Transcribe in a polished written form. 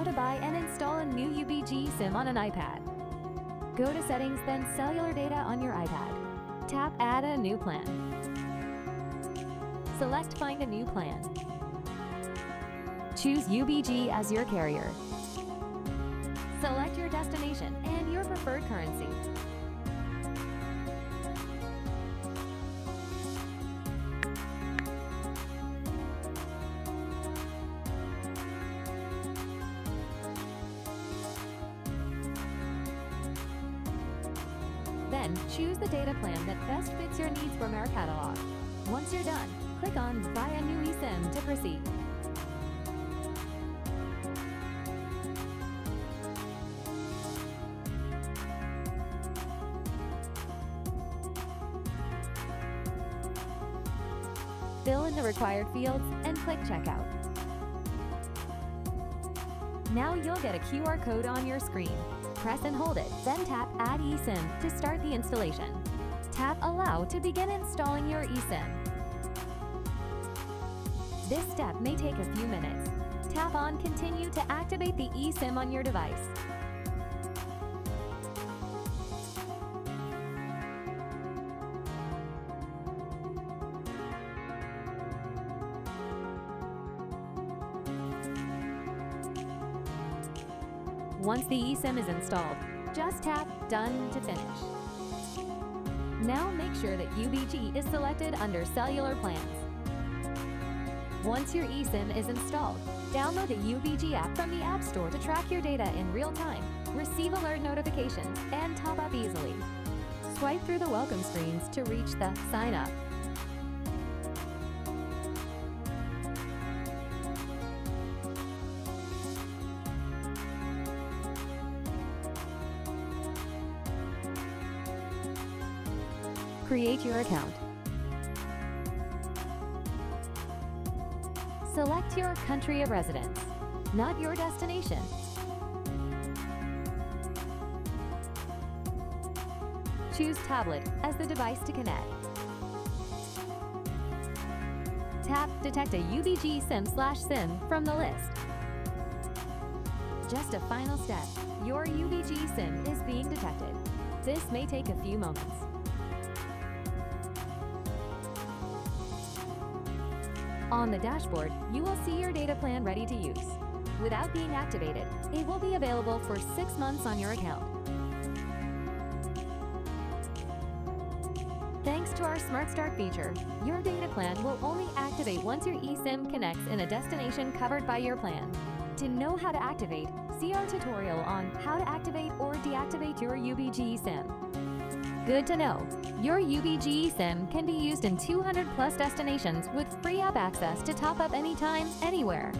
to buy and install a new Ubigi SIM on an iPad. Go to Settings, then Cellular Data on your iPad. Tap Add a new plan. Select Find a new plan. Choose Ubigi as your carrier. Select your destination and your preferred currency. Then, choose the data plan that best fits your needs from our catalog. Once you're done, click on Buy a new eSIM to proceed. Fill in the required fields and click Checkout. Now you'll get a QR code on your screen. Press and hold it, then tap Add eSIM to start the installation. Tap Allow to begin installing your eSIM. This step may take a few minutes. Tap on Continue to activate the eSIM on your device. Once the eSIM is installed, just tap Done to finish. Now make sure that Ubigi is selected under Cellular Plans. Once your eSIM is installed, download the Ubigi app from the App Store to track your data in real time, receive alert notifications, and top up easily. Swipe through the welcome screens to reach the Sign Up. Create your account. Select your country of residence, not your destination. Choose tablet as the device to connect. Tap Detect a Ubigi SIM/SIM from the list. Just a final step, your Ubigi SIM is being detected. This may take a few moments. On the dashboard, you will see your data plan ready to use. Without being activated, it will be available for 6 months on your account. Thanks to our Smart Start feature, your data plan will only activate once your eSIM connects in a destination covered by your plan. To know how to activate, see our tutorial on how to activate or deactivate your Ubigi SIM. Good to know! Your Ubigi SIM can be used in 200+ destinations with free app access to top up anytime, anywhere.